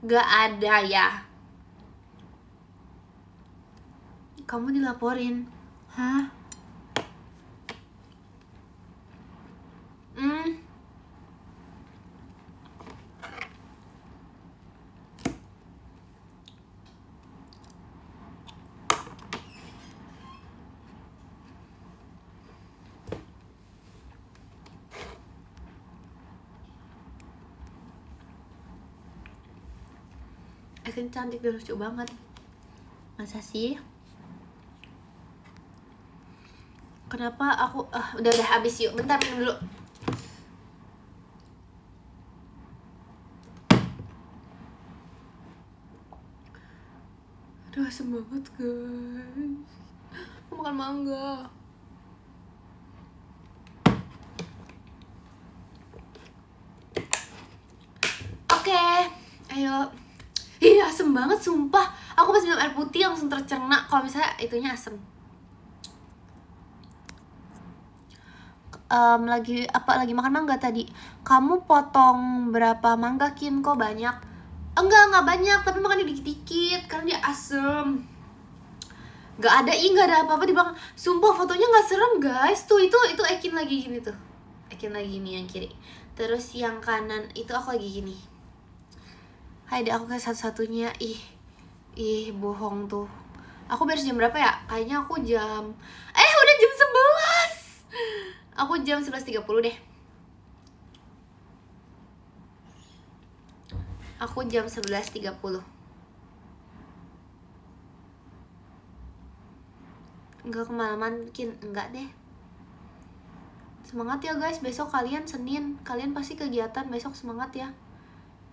Gak ada ya. Kamu dilaporin. Hah? Akhirnya cantik dan lucu banget. Masa sih? Kenapa aku udah habis, yuk bentar minum dulu. Aduh. asem banget guys. Aku makan mangga. Oke, ayo. Ih, asem banget sumpah. Aku pas minum air putih langsung tercerna kalau misalnya itunya asem. Lagi makan mangga tadi. Kamu potong berapa mangga, Kin? Kok banyak? Enggak banyak, tapi makannya dikit-dikit karena dia asem. Nggak ada apa-apa di belakang. Sumpah fotonya nggak serem guys. Tuh itu Ekin lagi gini tuh. Ekin lagi gini yang kiri. Terus yang kanan itu aku lagi gini. Hai deh, aku kayak satu-satunya. Ih bohong tuh. Aku beres jam berapa ya? Kayaknya aku jam udah jam 11. Aku jam 11.30 deh. Aku jam 11.30. Enggak kemalaman, Kin. Enggak deh. Semangat ya guys, besok kalian Senin. Kalian pasti kegiatan besok, semangat ya.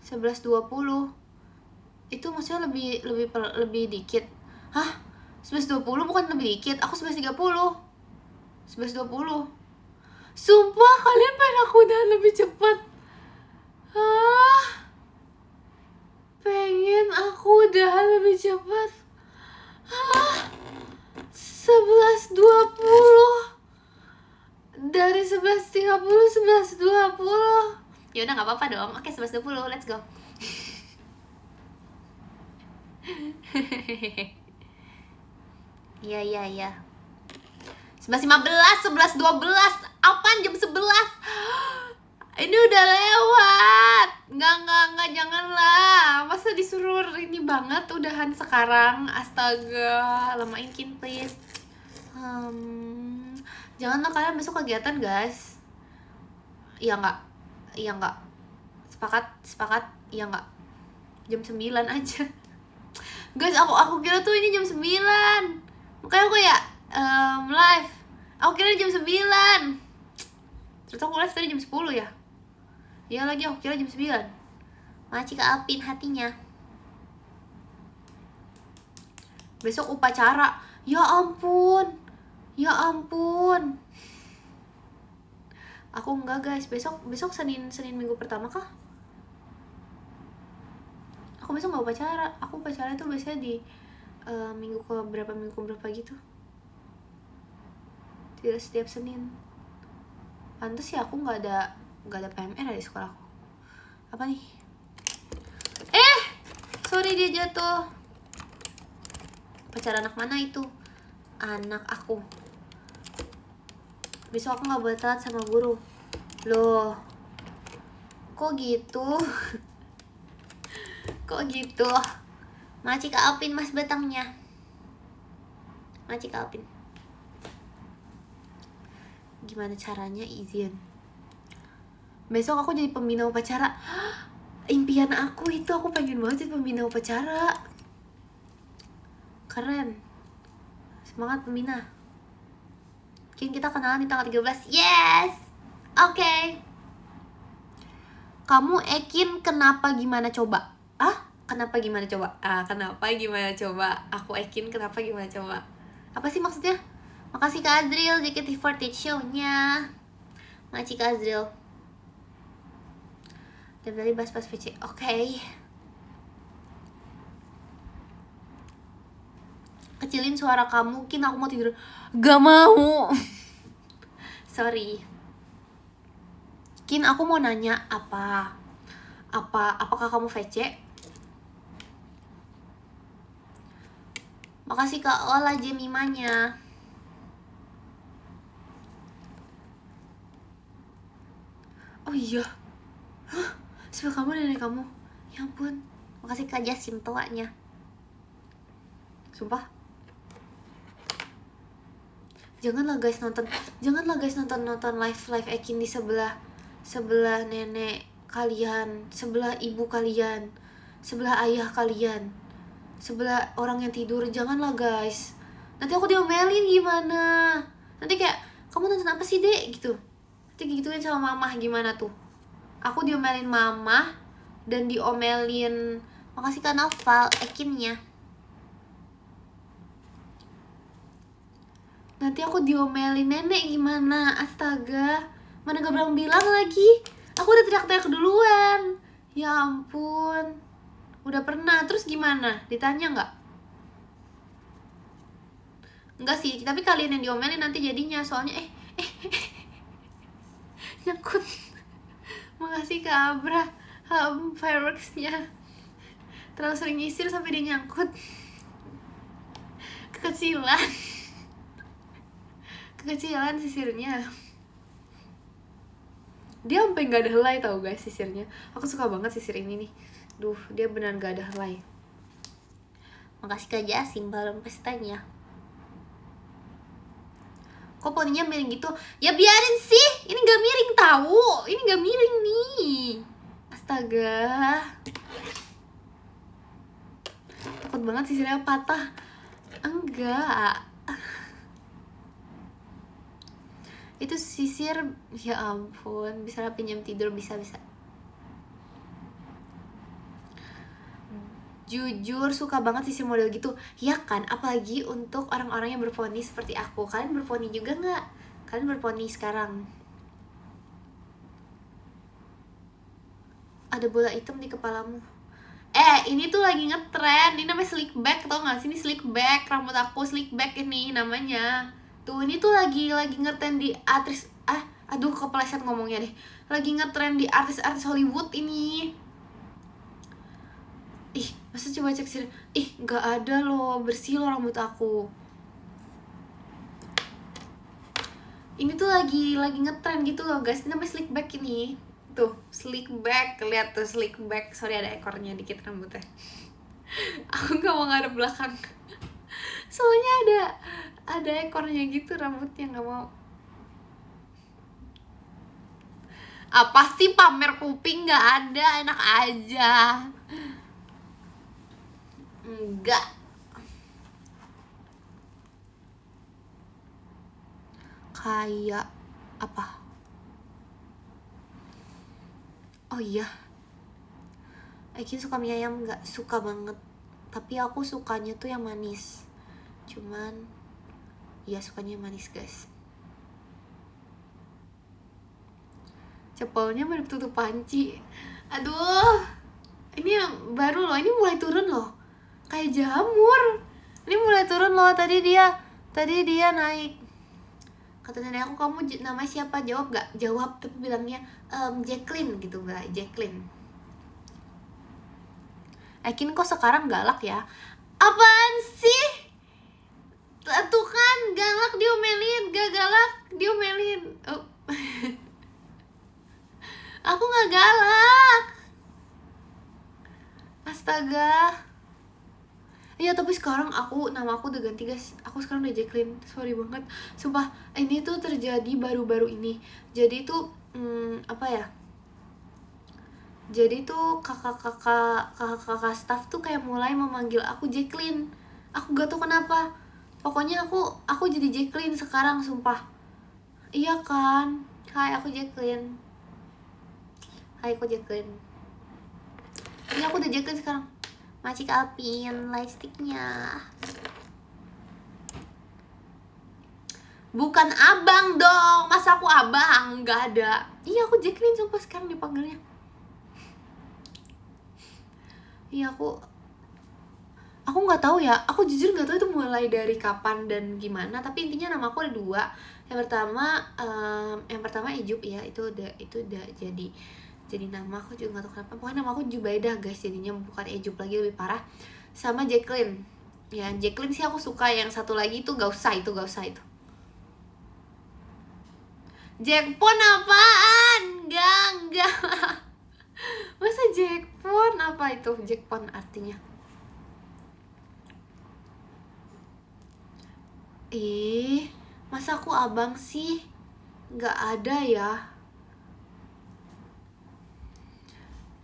11.20. Itu maksudnya lebih dikit. Hah? 11.20 bukan lebih dikit. Aku 11.30. 11.20. Sumpah kalian pengen aku udahan lebih cepat. Hah? Pengen aku udahan lebih cepat. Hah? 11.20. Dari 11.30 11.20. Ya udah nggak apa-apa dong. Oke, 11.20, let's go. Iya. 11.15, 11.12. Apaan jam 11? Ini udah lewat. Enggak, janganlah. Masa disuruh ini banget udahan sekarang? Astaga, lamain Kin please. Janganlah kalian besok kegiatan guys. Iya enggak. Sepakat. Iya enggak. Jam 9 aja. Guys, aku kira tuh ini jam 9. Makanya aku ya live. Aku kira jam 9. Terus aku live tadi jam 10 ya. Iya lagi, aku kira jam 9. Maci keapin hatinya. Besok upacara. Ya ampun. Aku enggak guys, besok Senin minggu pertama kah? Aku besok nggak upacara. Aku upacara itu biasanya di minggu ke berapa gitu. Tidak setiap Senin. Pantes ya aku nggak ada PMR di sekolahku. Apa nih? Sorry dia jatuh. Upacara anak mana itu? Anak aku. Besok aku nggak boleh telat sama guru. Loh, kok gitu? Kok gitu? Maci kaapin mas batangnya. Maci kaapin. Gimana caranya izin? Besok aku jadi pembina upacara. Impian aku itu, aku pengen banget jadi pembina upacara. Keren. Semangat pembina. Mungkin kita kenalan di tanggal 13. Yes. Oke. Kamu Ekin kenapa gimana coba? Kenapa gimana coba? Kenapa gimana coba? Aku Ekin kenapa gimana coba? Apa sih maksudnya? Makasih Kak Azril JKT48 show-nya. Makasih Kak Azril. Dan tadi bahas VC. Oke. Kecilin suara kamu, Kin, aku mau tidur. Gak mau. Sorry. Kin, aku mau nanya apakah kamu VC? Makasih Kak Ola Jemimanya. Oh iya. Sebelah kamu nenek kamu. Ya ampun. Makasih Kak Jasim tuanya. Sumpah. Janganlah guys nonton live Ekin di sebelah nenek kalian, sebelah ibu kalian, sebelah ayah kalian, sebelah orang yang tidur. Janganlah guys, nanti aku diomelin gimana. Nanti kayak, kamu nonton apa sih dek gitu. Nanti gituin sama mama gimana tuh. Aku diomelin mama dan diomelin. Makasih Kak Noval Ekinnya. Nanti aku diomelin nenek gimana? Astaga, mana gak bilang lagi. Aku udah teriak-teriak duluan. Ya ampun. Udah pernah, terus gimana? Ditanya nggak? Enggak sih, tapi kalian yang diomelin nanti jadinya. Soalnya nyangkut. Makasih Kak Abra, fireworksnya. Terlalu sering nyisir sampai dia nyangkut. Kekecilan sisirnya. Dia sampai nggak ada helai tau guys sisirnya. Aku suka banget sisir ini nih. Duh, dia benar nggak ada helai. Makasih Kak Jasim balon pestanya. Kok poninya miring gitu? Ya biarin sih, ini nggak miring tahu. Ini nggak miring nih. Astaga. Takut banget sisirnya patah. Enggak. Itu sisir, ya ampun, bisa pinjam tidur, bisa. Jujur suka banget sisir model gitu, ya kan? Apalagi untuk orang-orang yang berponi seperti aku. Kalian berponi juga nggak? Kalian berponi sekarang? Ada bola hitam di kepalamu. Ini tuh lagi ngetrend. Ini namanya slick back, tau gak sih? Ini slick back, rambut aku slick back ini namanya. Tuh, ini tuh lagi ngetrend di artis. Aduh, kepleset ngomongnya deh. Lagi ngetrend di artis-artis Hollywood ini. Ih, masa coba cek sih? Ih, nggak ada loh, bersih loh rambut aku. Ini tuh lagi ngetrend gitu loh guys. Ini namanya slick back ini. Tuh, slick back, lihat tuh slick back. Sorry ada ekornya dikit rambutnya. Aku nggak mau ngadep belakang. Soalnya ada ekornya gitu rambutnya, nggak mau. Apa sih pamer kuping? Nggak ada, enak aja. Enggak. Kayak apa? Oh iya, Ekin suka mie ayam nggak? Suka banget. Tapi aku sukanya tuh yang manis. Cuman, ya sukanya yang manis guys. Cepolnya mirip tutup panci. Aduh, ini yang baru loh. Ini mulai turun loh. Kayak jamur. Ini mulai turun loh. Tadi dia naik. Kata nenek aku, kamu namanya siapa? Jawab gak? Jawab, tapi bilangnya Jacqueline gitu gak? Jacqueline. Ekin kok sekarang galak ya? Apaan sih? Tuh kan galak diomelin, gak galak diomelin. Oh. Aku gak galak. Astaga. Iya, tapi sekarang nama aku udah ganti guys. Aku sekarang udah Jacqueline. Sorry banget. Sumpah, ini tuh terjadi baru-baru ini. Jadi tuh apa ya? Jadi tuh kakak staff tuh kayak mulai memanggil aku Jacqueline. Aku gak tau kenapa. Pokoknya aku jadi Jacqueline sekarang, sumpah. Iya kan? Hai, aku Jacqueline. Hai, aku Jacqueline. Iya, aku udah Jacqueline sekarang. Macik Alpin, lightsticknya. Bukan abang dong, masa aku abang? Gak ada. Iya, aku Jacqueline sumpah sekarang dipanggilnya. Iya, aku nggak tahu ya. Aku jujur nggak tahu itu mulai dari kapan dan gimana. Tapi intinya nama aku ada dua. Yang pertama Ijup ya. Itu udah jadi nama. Aku juga nggak tahu kenapa. Pokoknya nama aku Jubaida guys. Jadinya bukan Ijup lagi, lebih parah. Sama Jacqueline. Ya Jacqueline sih aku suka. Yang satu lagi itu gak usah itu. Jackpot apaan? Enggak. Masa jackpot? Apa itu jackpot artinya? Masa aku abang sih? Nggak ada ya.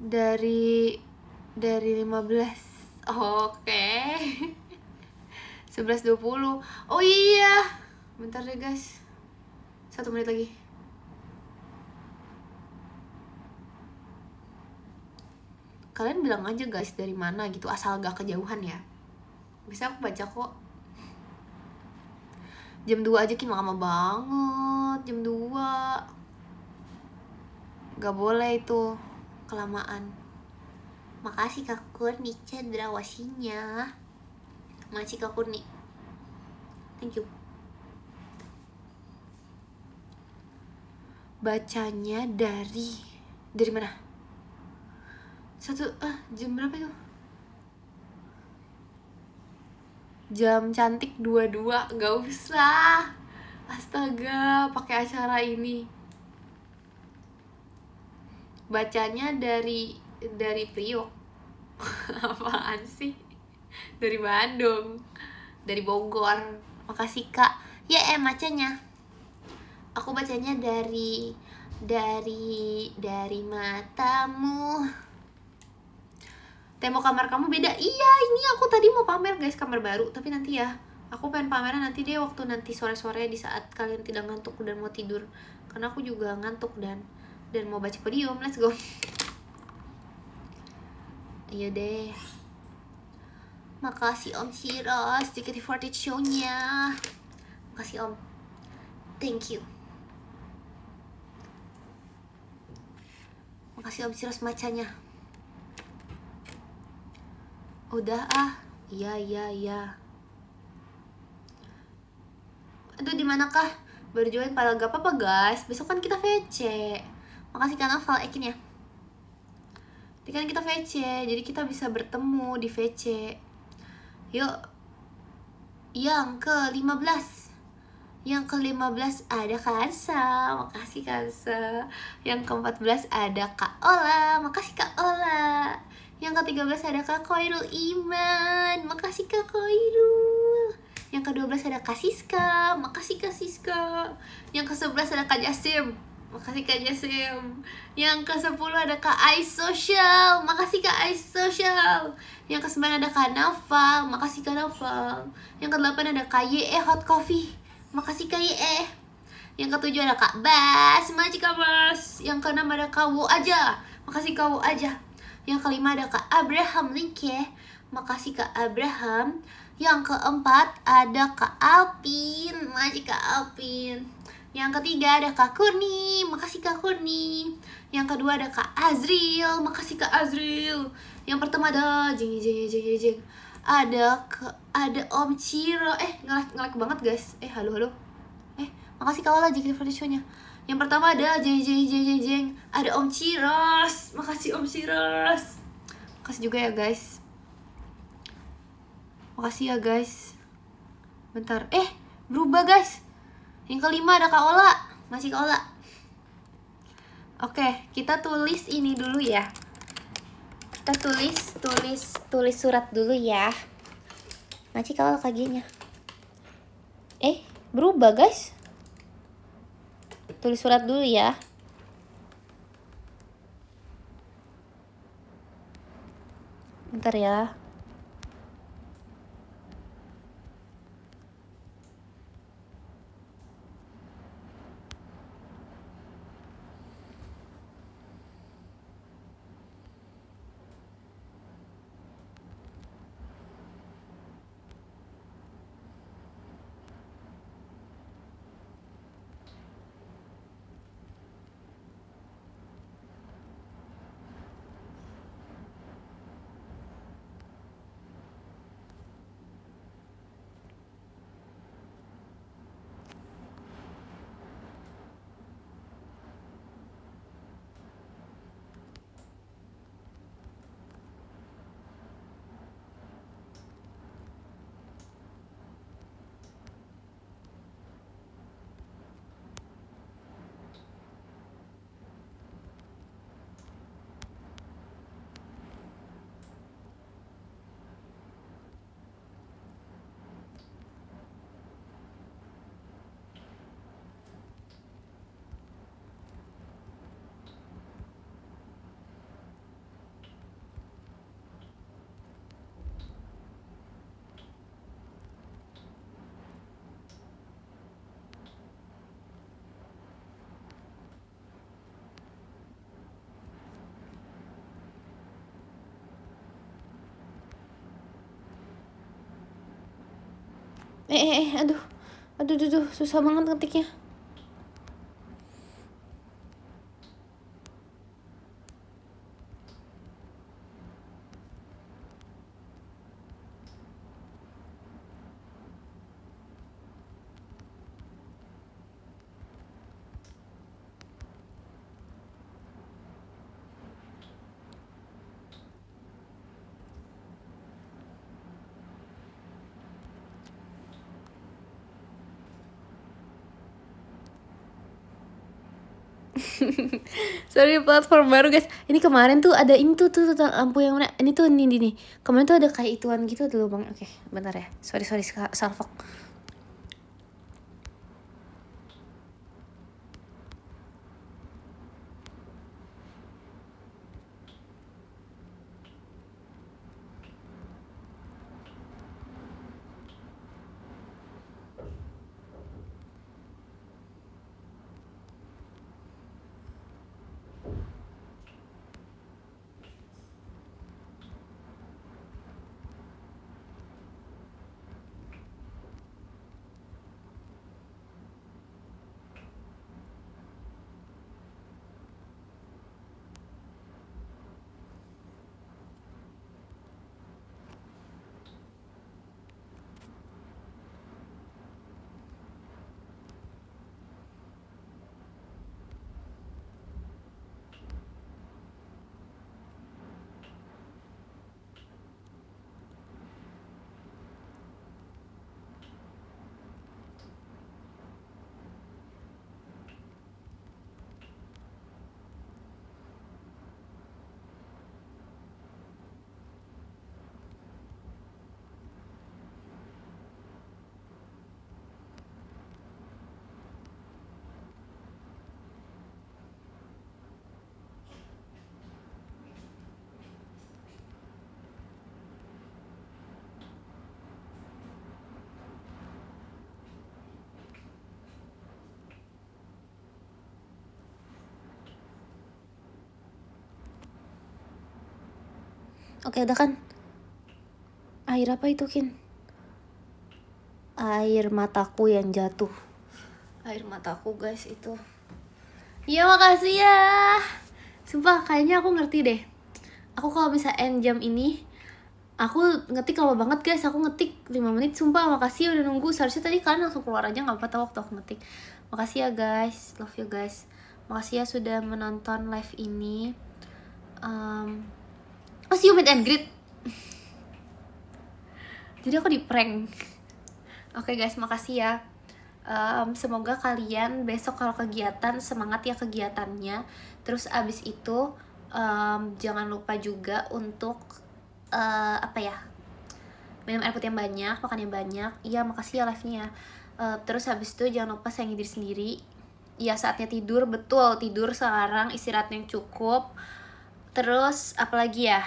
Dari 15. Oke. 11.20. Oh iya. Bentar deh guys. 1 menit lagi. Kalian bilang aja guys dari mana gitu, asal gak kejauhan ya. Bisa aku baca kok. Jam 2 aja Kim, lama banget. Jam 2 gak boleh itu, kelamaan. Makasih Kak Kurni cendrawasinya. Makasih Kak Kurni, thank you. Bacanya dari mana? Jam berapa itu? Jam cantik 22, gak usah. Astaga, pakai acara ini. Bacanya dari Priok. Apaan sih? Dari Bandung, dari Bogor. Makasih Kak. Ya bacanya. Aku bacanya dari matamu. Tembok kamar kamu beda. Iya, ini aku tadi mau pamer guys kamar baru, tapi nanti ya. Aku pengen pameran nanti deh, waktu nanti sore-sore di saat kalian tidak ngantuk dan mau tidur. Karena aku juga ngantuk dan mau baca podium. Let's go. Ayo deh. Makasih Om Ciros, JKT48 show-nya. Makasih Om. Thank you. Makasih Om Ciros macanya. Udah Iya. Aduh, di manakah? Baru join padahal gak apa-apa guys. Besok kan kita VC. Makasih kan Aval Ekin ya. Jadi kan kita VC, jadi kita bisa bertemu di VC. Yuk. Yang ke-15. Yang ke-15 ada Kansa. Makasih Kansa. Yang ke-14 ada Kak Ola. Makasih Kak Ola. Yang ke-13 ada Kak Koirul Iman. Makasih Kak Koirul. Yang ke-12 ada Kak Siska. Makasih Kak Siska. Yang ke-11 ada Kak Jasim. Makasih Kak Jasim. Yang ke-10 ada Kak Ais Social. Makasih Kak Ais Social. Yang ke-9 ada Kak Naval. Makasih Kak Naval. Yang ke-8 ada Kak YE Hot Coffee. Makasih Kak YE. Yang ke-7 ada Kak Bas. Makasih Kak Bas. Yang ke-6 ada Kak Wo Aja. Makasih Kak Wo Aja. Yang ke-5 ada Kak Abraham Linke. Makasih Kak Abraham. Yang ke-4 ada Kak Alpin. Makasih Kak Alpin. Yang ke-3 ada Kak Kurni. Makasih Kak Kurni. Yang kedua ada Kak Azril. Makasih Kak Azril. Yang pertama ada jeng. Ada Om Ciro. Ngelek banget guys. Halo. Makasih Kak Ola JKT48 show-nya. Yang pertama ada jeng. Ada Om Ciros. Makasih Om Ciros. Makasih juga ya guys. Makasih ya guys. Bentar. Berubah guys. Yang kelima ada Kak Ola. Masih Kak Ola. Oke, kita tulis ini dulu ya. Kita tulis surat dulu ya. Masih Kak Ola kaginya. Berubah guys. Tulis surat dulu ya. Bentar ya. Aduh. Aduh, susah banget ngetiknya. Sorry, platform baru guys. Ini kemarin tuh ada ini tuh lampu yang mana? Ini tuh ini nih. Kemarin tuh ada kayak ituan gitu dulu bang. Oke, bentar ya. Sorry Salfok. Oke, udah kan? Air apa itu, Kin? Air mataku yang jatuh. Air mataku guys itu. Iya, makasih ya. Sumpah kayaknya aku ngerti deh. Aku kalau bisa end jam ini, aku ngetik lama banget guys. Aku ngetik 5 menit. Sumpah makasih udah nunggu. Seharusnya tadi kalian langsung keluar aja, gak apa-apa waktu aku ngetik. Makasih ya guys. Love you guys. Makasih ya sudah menonton live ini. See you meet and greet. Jadi aku di prank. Oke guys, makasih ya. Semoga kalian besok kalau kegiatan semangat ya kegiatannya. Terus abis itu jangan lupa juga untuk minum air putih yang banyak, makan yang banyak. Iya, makasih ya live-nya. Terus habis itu jangan lupa sayangi diri sendiri. Iya, saatnya tidur, betul, tidur sekarang, istirahat yang cukup. Terus apalagi ya,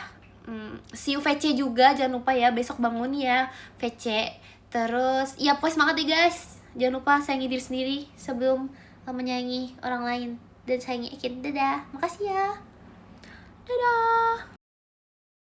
see you VC juga, jangan lupa ya, besok bangun ya VC. Terus ya pokoknya semangat ya guys. Jangan lupa sayangi diri sendiri sebelum menyayangi orang lain. Dan sayangi Ekin. Dadah, makasih ya. Dadah.